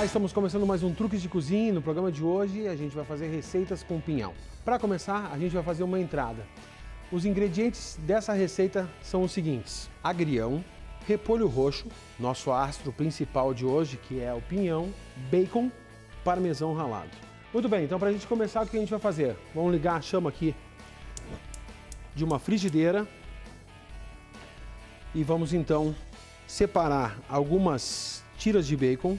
Olá, estamos começando mais um Truques de Cozinha. No programa de hoje a gente vai fazer receitas com pinhão. Para começar, a gente vai fazer uma entrada. Os ingredientes dessa receita são os seguintes: agrião, repolho roxo, nosso astro principal de hoje, que é o pinhão, bacon, parmesão ralado. Muito bem, então para a gente começar, o que a gente vai fazer? Vamos ligar a chama aqui de uma frigideira e vamos então separar algumas tiras de bacon.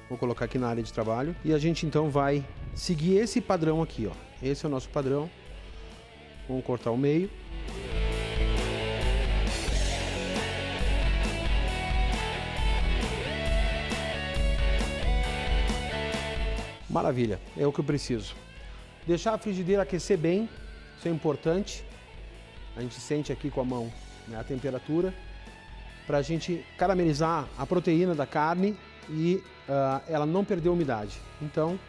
Vou colocar aqui na área de trabalho e a gente então vai seguir esse padrão aqui, ó. Esse é o nosso padrão. Vamos cortar o meio. Maravilha, é o que eu preciso. Deixar a frigideira aquecer bem, isso é importante. A gente sente aqui com a mão, né, a temperatura, para a gente caramelizar a proteína da carne e ela não perder a umidade. Então,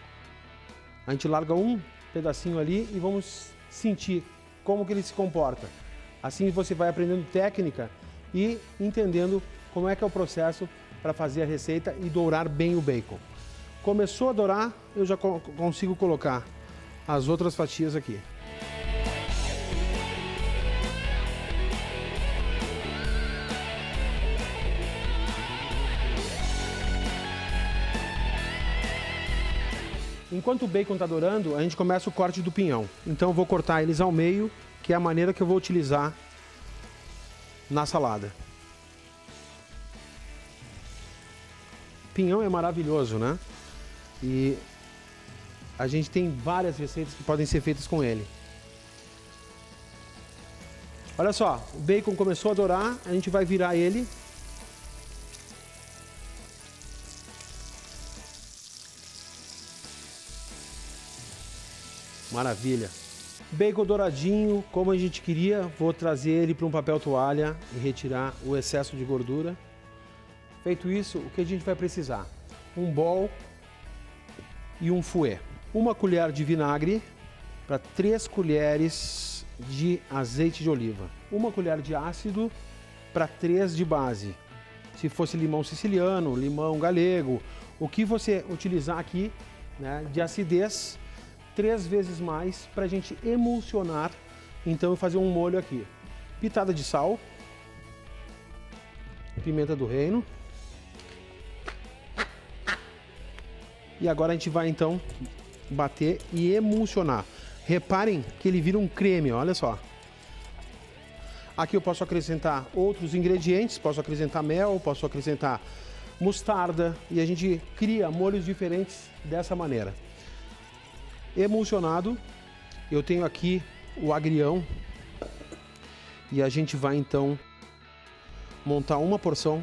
a gente larga um pedacinho ali e vamos sentir como que ele se comporta. Assim você vai aprendendo técnica e entendendo como é que é o processo para fazer a receita e dourar bem o bacon. Começou a dourar, eu já consigo colocar as outras fatias aqui. Enquanto o bacon está dourando, a gente começa o corte do pinhão. Então eu vou cortar eles ao meio, que é a maneira que eu vou utilizar na salada. Pinhão é maravilhoso, né? E a gente tem várias receitas que podem ser feitas com ele. Olha só, o bacon começou a dourar, a gente vai virar ele. Maravilha. Bacon douradinho, como a gente queria, vou trazer ele para um papel toalha e retirar o excesso de gordura. Feito isso, o que a gente vai precisar? Um bowl e um fouet. Uma colher de vinagre para 3 colheres de azeite de oliva. Uma colher de ácido para 3 de base. Se fosse limão siciliano, limão galego, o que você utilizar aqui, né, de acidez, 3 vezes mais para a gente emulsionar, então eu fazer um molho aqui. Pitada de sal, pimenta do reino. E agora a gente vai então bater e emulsionar. Reparem que ele vira um creme, olha só. Aqui eu posso acrescentar outros ingredientes, posso acrescentar mel, posso acrescentar mostarda e a gente cria molhos diferentes dessa maneira. Emulsionado, eu tenho aqui o agrião e a gente vai então montar uma porção.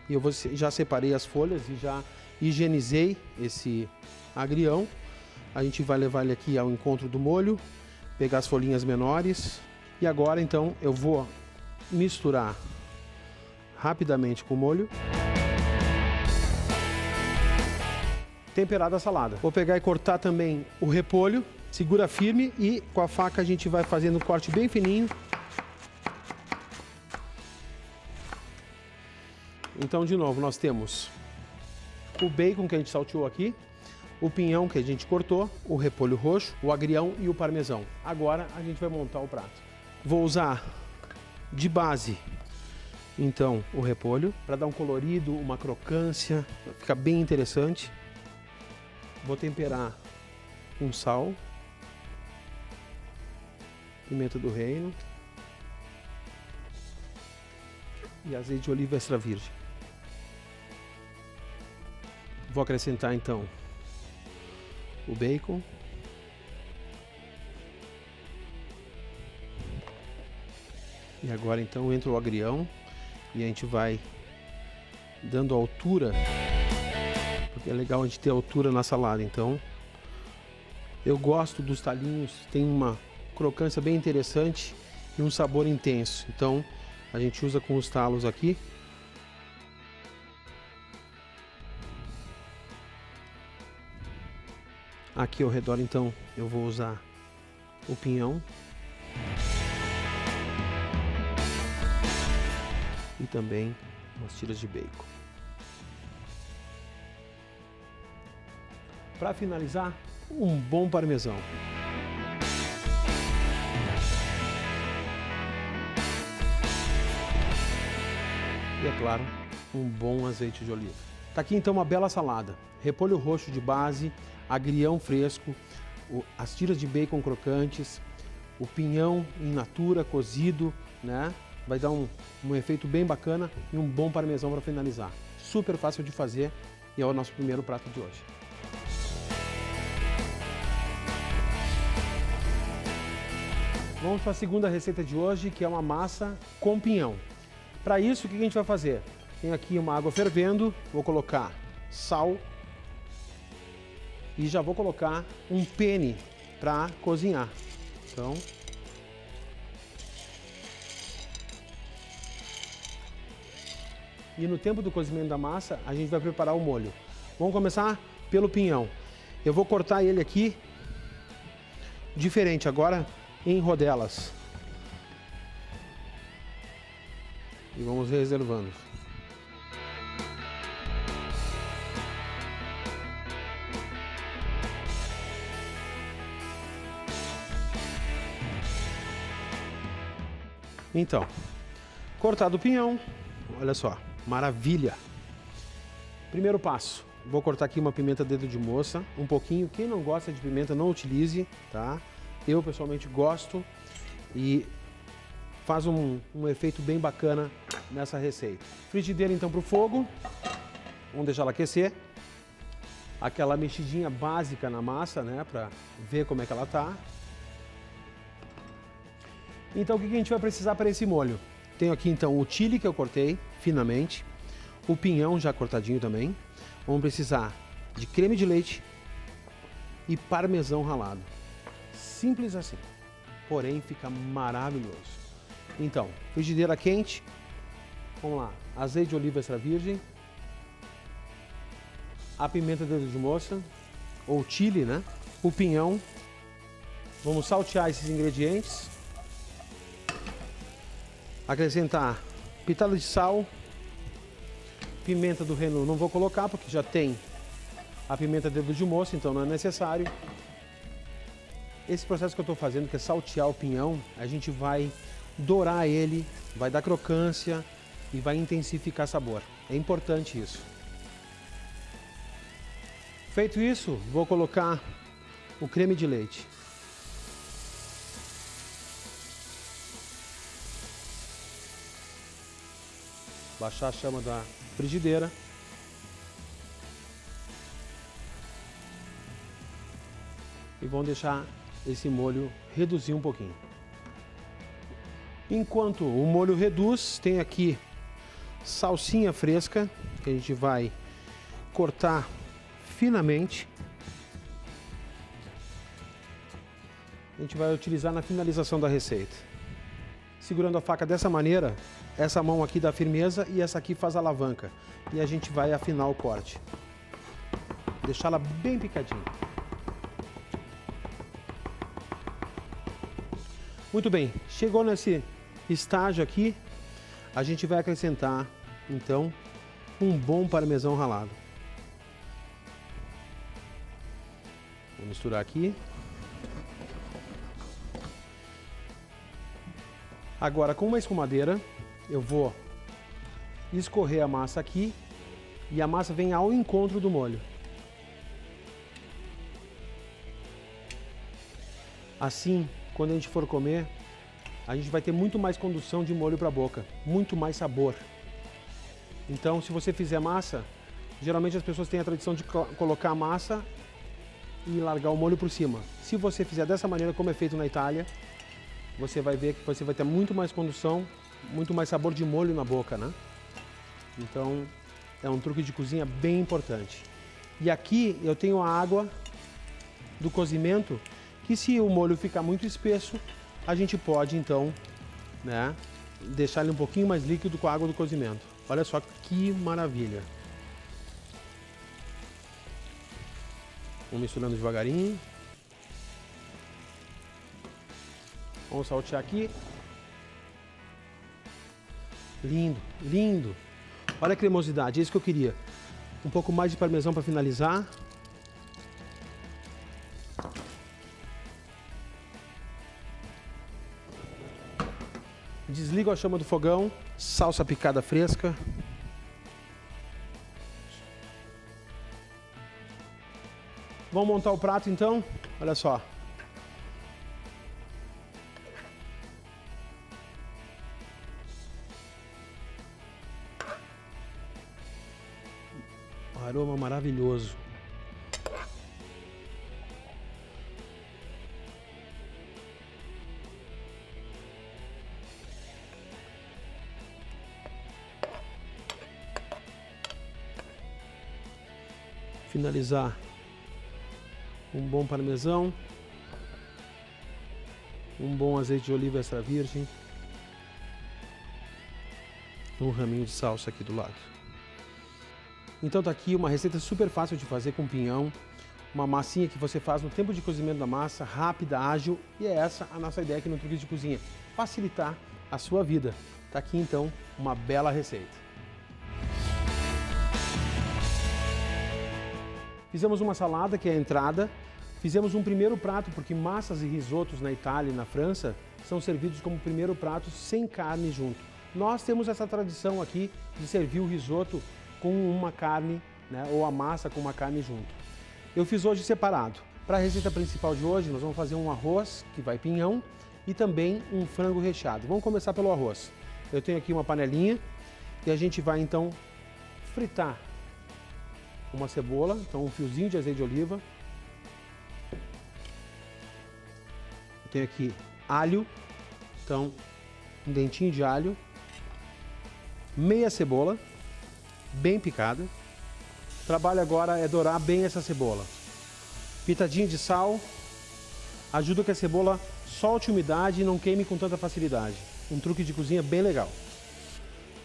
E eu já separei as folhas e já higienizei esse agrião. A gente vai levar ele aqui ao encontro do molho, pegar as folhinhas menores e agora então eu vou misturar rapidamente com o molho. Temperada a salada. Vou pegar e cortar também o repolho, segura firme e com a faca a gente vai fazendo um corte bem fininho. Então, de novo, nós temos o bacon que a gente salteou aqui, o pinhão que a gente cortou, o repolho roxo, o agrião e o parmesão. Agora a gente vai montar o prato. Vou usar de base, então, o repolho, para dar um colorido, uma crocância, fica bem interessante. Vou temperar com sal, pimenta do reino e azeite de oliva extra virgem. Vou acrescentar então o bacon. E agora então entra o agrião e a gente vai dando altura. Porque é legal a gente ter altura na salada, então eu gosto dos talinhos, tem uma crocância bem interessante e um sabor intenso, então a gente usa com os talos aqui. Aqui ao redor então eu vou usar o pinhão e também umas tiras de bacon. para finalizar, um bom parmesão. E é claro, um bom azeite de oliva. Tá aqui então uma bela salada. Repolho roxo de base, agrião fresco, as tiras de bacon crocantes, o pinhão in natura cozido, né? Vai dar um efeito bem bacana e um bom parmesão para finalizar. Super fácil de fazer e é o nosso primeiro prato de hoje. Vamos para a segunda receita de hoje, que é uma massa com pinhão. Para isso, o que a gente vai fazer? Tenho aqui uma água fervendo, vou colocar sal e já vou colocar um pene para cozinhar. Então, e no tempo do cozimento da massa, a gente vai preparar o molho. Vamos começar pelo pinhão. Eu vou cortar ele aqui diferente agora, em rodelas. E vamos reservando. Então, cortado o pinhão, olha só, maravilha. Primeiro passo, vou cortar aqui uma pimenta dedo de moça, um pouquinho. Quem não gosta de pimenta, não utilize, tá? Eu pessoalmente gosto e faz um efeito bem bacana nessa receita. Frigideira então para o fogo, vamos deixar ela aquecer. Aquela mexidinha básica na massa, né, para ver como é que ela tá. Então o que a gente vai precisar para esse molho? Tenho aqui então o chile que eu cortei finamente, o pinhão já cortadinho também. Vamos precisar de creme de leite e parmesão ralado. Simples assim, porém fica maravilhoso. Então, frigideira quente, vamos lá, azeite de oliva extra virgem, a pimenta dedo de moça, ou chile, né? O pinhão, vamos saltear esses ingredientes, acrescentar pitada de sal, pimenta do reino não vou colocar porque já tem a pimenta dedo de moça, então não é necessário. Esse processo que eu estou fazendo, que é saltear o pinhão, a gente vai dourar ele, vai dar crocância e vai intensificar sabor. É importante isso. Feito isso, vou colocar o creme de leite. Baixar a chama da frigideira. E vamos deixar esse molho reduzir um pouquinho. Enquanto o molho reduz, tem aqui salsinha fresca, que a gente vai cortar finamente. A gente vai utilizar na finalização da receita. Segurando a faca dessa maneira, essa mão aqui dá firmeza e essa aqui faz a alavanca. E a gente vai afinar o corte. Deixá-la bem picadinha. Muito bem, chegou nesse estágio aqui, a gente vai acrescentar, então, um bom parmesão ralado. Vou misturar aqui. Agora, com uma escumadeira, eu vou escorrer a massa aqui e a massa vem ao encontro do molho. Assim, quando a gente for comer, a gente vai ter muito mais condução de molho para a boca, muito mais sabor. Então, se você fizer massa, geralmente as pessoas têm a tradição de colocar a massa e largar o molho por cima. Se você fizer dessa maneira, como é feito na Itália, você vai ver que você vai ter muito mais condução, muito mais sabor de molho na boca, né? Então, é um truque de cozinha bem importante. E aqui eu tenho a água do cozimento, que se o molho ficar muito espesso, a gente pode então, né, deixar ele um pouquinho mais líquido com a água do cozimento. Olha só que maravilha. Vamos misturando devagarinho. Vamos saltear aqui. Lindo, lindo. Olha a cremosidade, é isso que eu queria. Um pouco mais de parmesão para finalizar. Desligo a chama do fogão, salsa picada fresca. Vamos montar o prato então? Olha só. Um aroma maravilhoso. Finalizar um bom parmesão, um bom azeite de oliva extra virgem, um raminho de salsa aqui do lado. Então tá aqui uma receita super fácil de fazer com pinhão, uma massinha que você faz no tempo de cozimento da massa, rápida, ágil, e é essa a nossa ideia aqui no Truques de Cozinha, facilitar a sua vida. Tá aqui então uma bela receita. Fizemos uma salada, que é a entrada. Fizemos um primeiro prato, porque massas e risotos na Itália e na França são servidos como primeiro prato sem carne junto. Nós temos essa tradição aqui de servir o risoto com uma carne, né, ou a massa com uma carne junto. Eu fiz hoje separado. Para a receita principal de hoje, nós vamos fazer um arroz, que vai pinhão, e também um frango recheado. Vamos começar pelo arroz. Eu tenho aqui uma panelinha e a gente vai então fritar uma cebola, então um fiozinho de azeite de oliva. Eu tenho aqui alho, então um dentinho de alho, meia cebola, bem picada. O trabalho agora é dourar bem essa cebola. Pitadinha de sal, ajuda que a cebola solte umidade e não queime com tanta facilidade. Um truque de cozinha bem legal.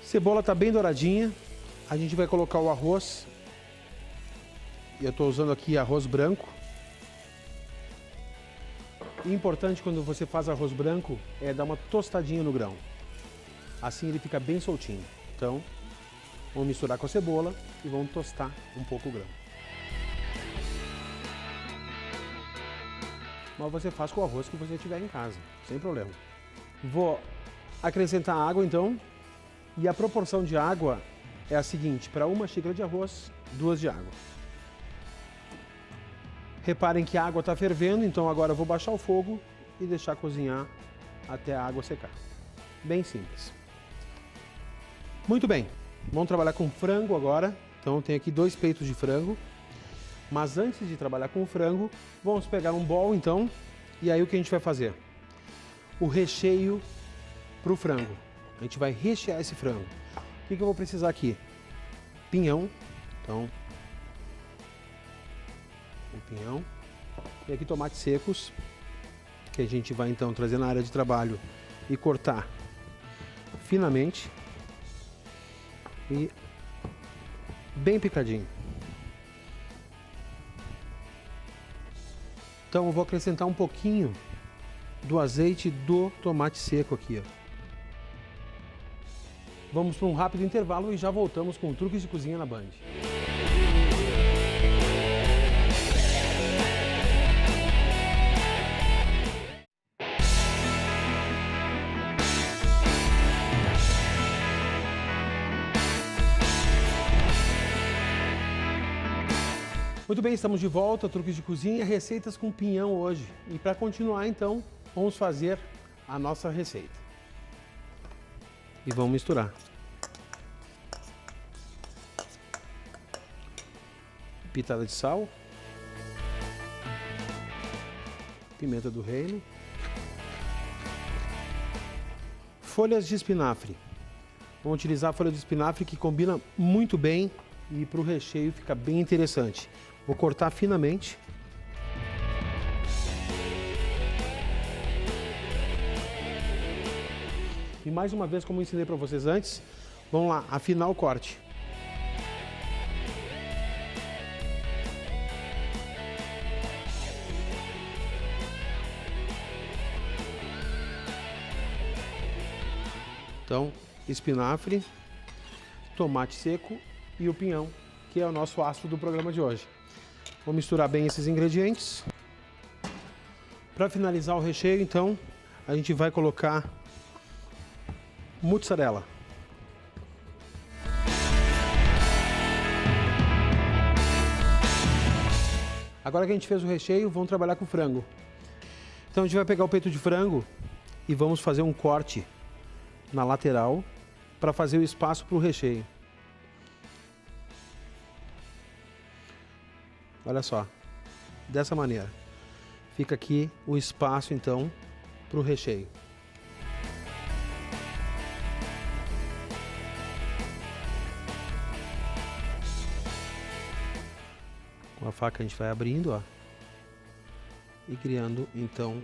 Cebola está bem douradinha, a gente vai colocar o arroz. Eu estou usando aqui arroz branco. E importante quando você faz arroz branco é dar uma tostadinha no grão. Assim ele fica bem soltinho. Então, vamos misturar com a cebola e vamos tostar um pouco o grão. Mas você faz com o arroz que você tiver em casa, sem problema. Vou acrescentar água então. E a proporção de água é a seguinte: para uma xícara de arroz, 2 de água. Reparem que a água está fervendo, então agora eu vou baixar o fogo e deixar cozinhar até a água secar. Bem simples. Muito bem, vamos trabalhar com frango agora. Então eu tenho aqui 2 peitos de frango. Mas antes de trabalhar com o frango, vamos pegar um bowl então. E aí o que a gente vai fazer? O recheio para o frango. A gente vai rechear esse frango. O que eu vou precisar aqui? Pinhão. Então, um pinhão. E aqui tomates secos, que a gente vai então trazer na área de trabalho e cortar finamente. E bem picadinho. Então eu vou acrescentar um pouquinho do azeite do tomate seco aqui, ó. Vamos para um rápido intervalo e já voltamos com Truques de Cozinha na Band. Muito bem, estamos de volta, Truques de Cozinha, receitas com pinhão hoje. E para continuar então, vamos fazer a nossa receita. E vamos misturar. Pitada de sal. Pimenta do reino. Folhas de espinafre. Vamos utilizar a folha de espinafre que combina muito bem e para o recheio fica bem interessante. Vou cortar finamente. E mais uma vez, como eu ensinei para vocês antes, vamos lá, afinar o corte. Então, espinafre, tomate seco e o pinhão, que é o nosso astro do programa de hoje. Vou misturar bem esses ingredientes. Para finalizar o recheio, então, a gente vai colocar mussarela. Agora que a gente fez o recheio, vamos trabalhar com o frango. Então a gente vai pegar o peito de frango e vamos fazer um corte na lateral para fazer o espaço para o recheio. Olha só, dessa maneira. Fica aqui o espaço então para o recheio. Com a faca a gente vai abrindo, ó, e criando então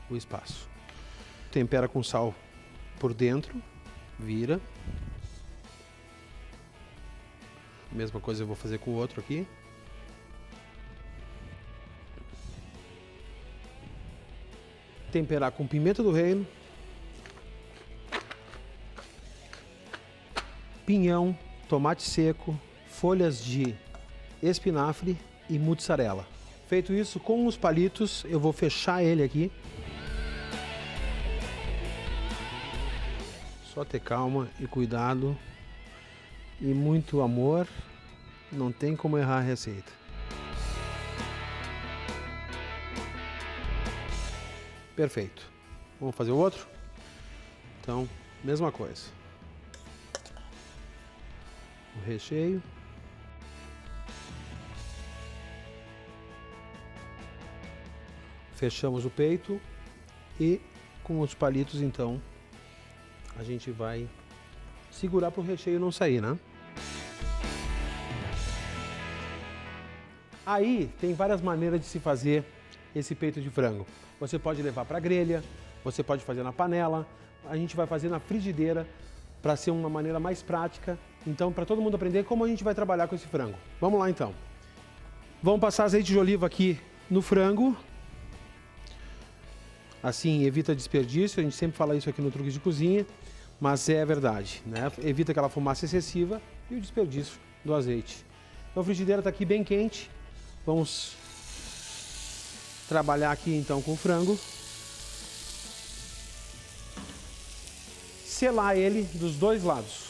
o espaço. Tempera com sal por dentro, vira. Mesma coisa eu vou fazer com o outro aqui. Temperar com pimenta do reino, pinhão, tomate seco, folhas de espinafre e mussarela. Feito isso, com os palitos, eu vou fechar ele aqui. Só ter calma e cuidado e muito amor, não tem como errar a receita. Perfeito. Vamos fazer o outro? Então, mesma coisa. O recheio. Fechamos o peito e com os palitos, então, a gente vai segurar para o recheio não sair, né? Aí tem várias maneiras de se fazer esse peito de frango. Você pode levar para a grelha, você pode fazer na panela, a gente vai fazer na frigideira para ser uma maneira mais prática. Então, para todo mundo aprender como a gente vai trabalhar com esse frango. Vamos lá então. Vamos passar azeite de oliva aqui no frango. Assim, evita desperdício, a gente sempre fala isso aqui no Truques de Cozinha, mas é verdade, né? Evita aquela fumaça excessiva e o desperdício do azeite. Então a frigideira está aqui bem quente. Vamos trabalhar aqui então com o frango. Selar ele dos dois lados.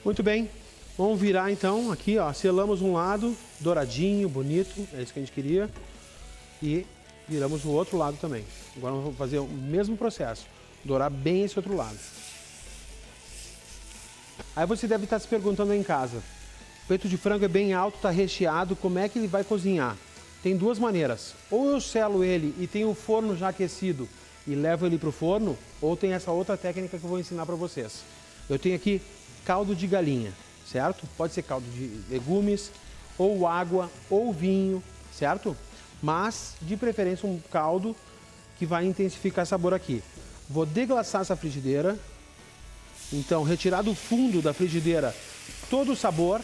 Muito bem, vamos virar então aqui, ó, selamos um lado, douradinho, bonito, é isso que a gente queria. E viramos o outro lado também. Agora vamos fazer o mesmo processo, dourar bem esse outro lado. Aí você deve estar se perguntando em casa, o peito de frango é bem alto, está recheado, como é que ele vai cozinhar? Tem duas maneiras, ou eu selo ele e tenho o forno já aquecido e levo ele para o forno, ou tem essa outra técnica que eu vou ensinar para vocês. Eu tenho aqui caldo de galinha, certo? Pode ser caldo de legumes, ou água, ou vinho, certo? Mas, de preferência, um caldo que vai intensificar o sabor aqui. Vou deglaçar essa frigideira. Então, retirar do fundo da frigideira todo o sabor.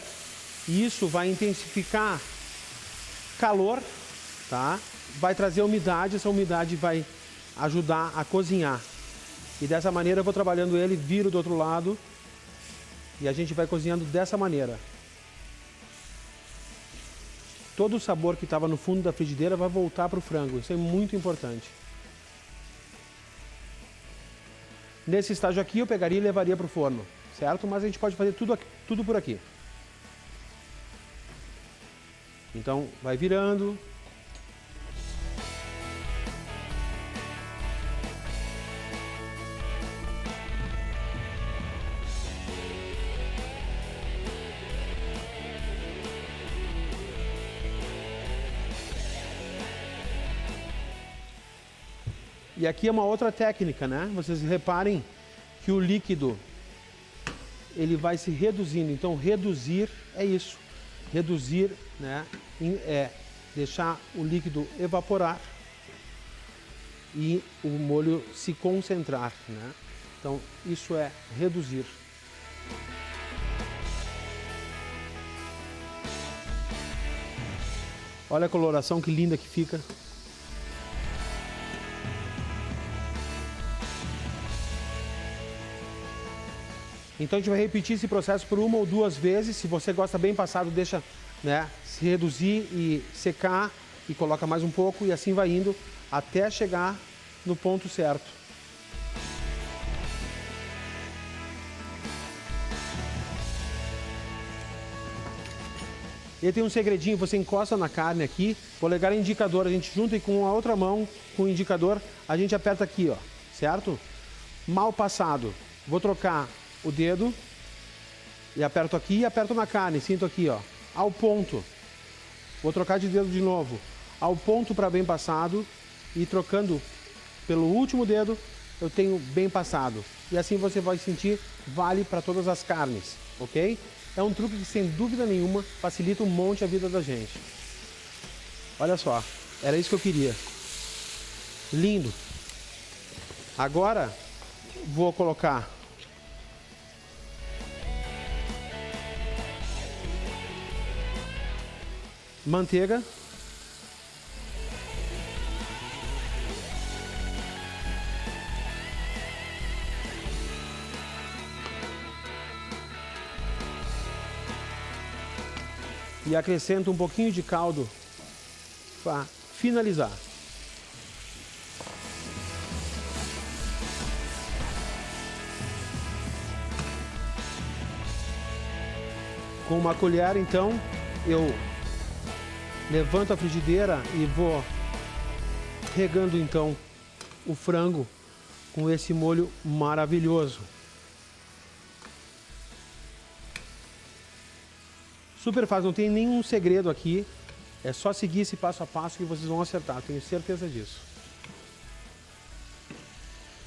E isso vai intensificar calor, tá? Vai trazer umidade, essa umidade vai ajudar a cozinhar. E dessa maneira eu vou trabalhando ele, viro do outro lado. E a gente vai cozinhando dessa maneira. Todo o sabor que estava no fundo da frigideira vai voltar para o frango. Isso é muito importante. Nesse estágio aqui eu pegaria e levaria para o forno, certo? Mas a gente pode fazer tudo por aqui. Então vai virando. E aqui é uma outra técnica, né? Vocês reparem que o líquido, ele vai se reduzindo. Então, reduzir é isso. Reduzir, né? É deixar o líquido evaporar e o molho se concentrar, né? Então, isso é reduzir. Olha a coloração que linda que fica. Então a gente vai repetir esse processo por uma ou duas vezes. Se você gosta bem passado, deixa, né, se reduzir e secar e coloca mais um pouco e assim vai indo até chegar no ponto certo. E tem um segredinho, você encosta na carne aqui, polegar indicador, a gente junta e com a outra mão, com o indicador, a gente aperta aqui, ó, certo? Mal passado, vou trocar o dedo e aperto aqui e aperto na carne, sinto aqui, ó, ao ponto. Vou trocar de dedo de novo, ao ponto para bem passado e trocando pelo último dedo, eu tenho bem passado. E assim você vai sentir, vale para todas as carnes, ok? É um truque que, sem dúvida nenhuma, facilita um monte a vida da gente. Olha só, era isso que eu queria. Lindo. Agora, vou colocar manteiga. E acrescento um pouquinho de caldo para finalizar. Com uma colher, então, eu levanto a frigideira e vou regando, então, o frango com esse molho maravilhoso. Super fácil, não tem nenhum segredo aqui. É só seguir esse passo a passo que vocês vão acertar, tenho certeza disso.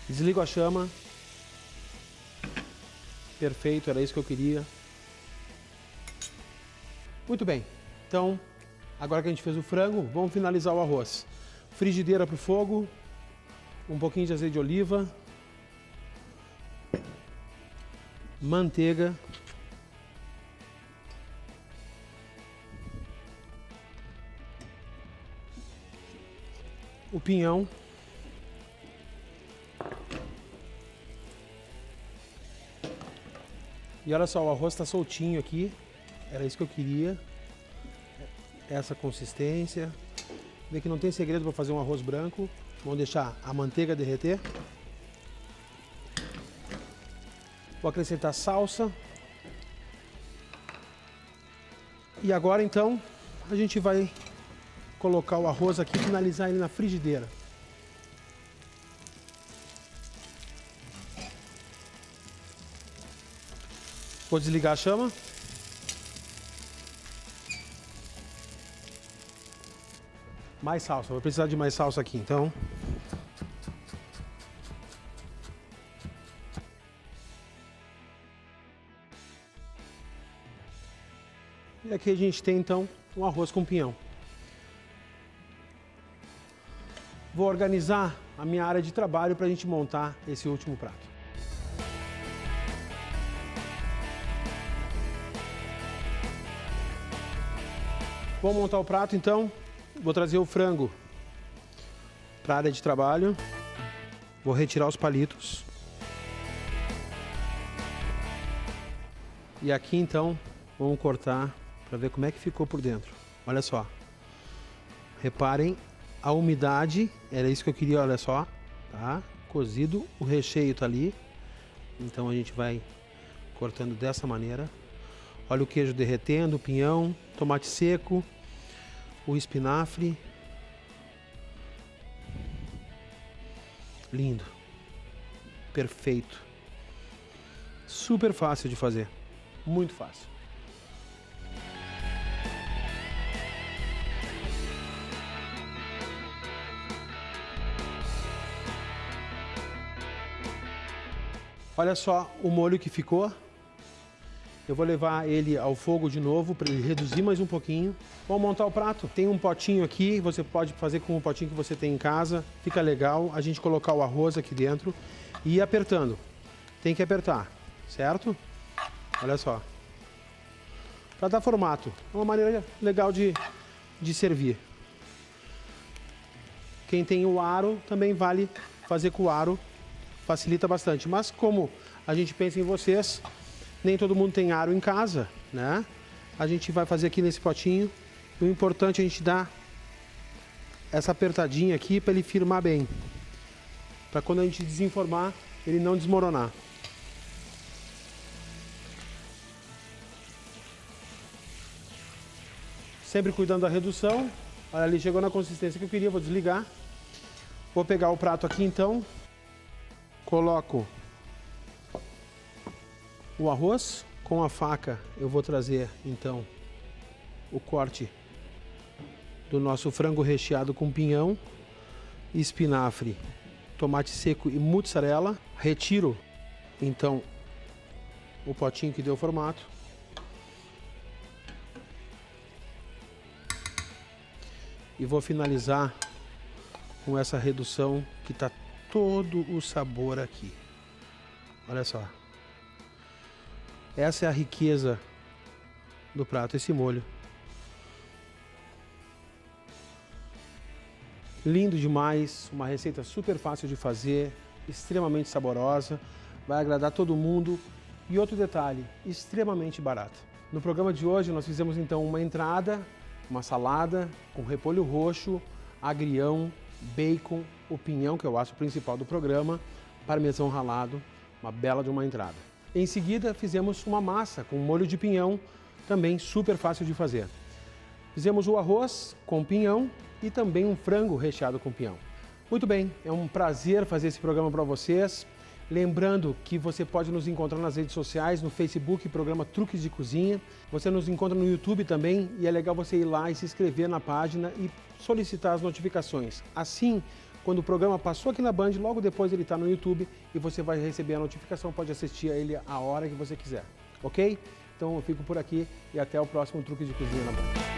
Desligo a chama. Perfeito, era isso que eu queria. Muito bem, então, agora que a gente fez o frango, vamos finalizar o arroz. Frigideira para o fogo, um pouquinho de azeite de oliva, manteiga, o pinhão, e olha só, o arroz está soltinho aqui, era isso que eu queria, essa consistência. Vê que não tem segredo para fazer um arroz branco. Vamos deixar a manteiga derreter. Vou acrescentar salsa. E agora então a gente vai colocar o arroz aqui e finalizar ele na frigideira. Vou desligar a chama. Mais salsa, vou precisar de mais salsa aqui, então. E aqui a gente tem então um arroz com pinhão. Vou organizar a minha área de trabalho para a gente montar esse último prato. Vou montar o prato então. Vou trazer o frango para a área de trabalho. Vou retirar os palitos. E aqui então vamos cortar para ver como é que ficou por dentro. Olha só. Reparem a umidade, era isso que eu queria, olha só, tá? Cozido, o recheio tá ali. Então a gente vai cortando dessa maneira. Olha o queijo derretendo, o pinhão, tomate seco, o espinafre. Lindo. Perfeito. Super fácil de fazer. Muito fácil. Olha só o molho que ficou. Eu vou levar ele ao fogo de novo para ele reduzir mais um pouquinho. Vamos montar o prato. Tem um potinho aqui, você pode fazer com o potinho que você tem em casa. Fica legal a gente colocar o arroz aqui dentro e ir apertando. Tem que apertar, certo? Olha só. Para dar formato. É uma maneira legal de servir. Quem tem o aro também vale fazer com o aro. Facilita bastante. Mas como a gente pensa em vocês, nem todo mundo tem aro em casa, né? A gente vai fazer aqui nesse potinho. O importante é a gente dar essa apertadinha aqui para ele firmar bem. Para quando a gente desenformar, ele não desmoronar. Sempre cuidando da redução. Olha ali, chegou na consistência que eu queria, vou desligar. Vou pegar o prato aqui então. Coloco o arroz. Com a faca eu vou trazer então o corte do nosso frango recheado com pinhão, espinafre, tomate seco e mussarela. Retiro então o potinho que deu formato. E vou finalizar com essa redução que está todo o sabor aqui. Olha só. Essa é a riqueza do prato, esse molho. Lindo demais, uma receita super fácil de fazer, extremamente saborosa, vai agradar todo mundo. E outro detalhe, extremamente barato. No programa de hoje nós fizemos então uma entrada, uma salada com repolho roxo, agrião, bacon, o pinhão, que é o aço principal do programa, parmesão ralado, uma bela de uma entrada. Em seguida, fizemos uma massa com molho de pinhão, também super fácil de fazer. Fizemos o arroz com pinhão e também um frango recheado com pinhão. Muito bem, é um prazer fazer esse programa para vocês. Lembrando que você pode nos encontrar nas redes sociais, no Facebook, programa Truques de Cozinha. Você nos encontra no YouTube também e é legal você ir lá e se inscrever na página e solicitar as notificações. Assim, quando o programa passou aqui na Band, logo depois ele está no YouTube e você vai receber a notificação, pode assistir a ele a hora que você quiser, ok? Então eu fico por aqui e até o próximo Truques de Cozinha na Band.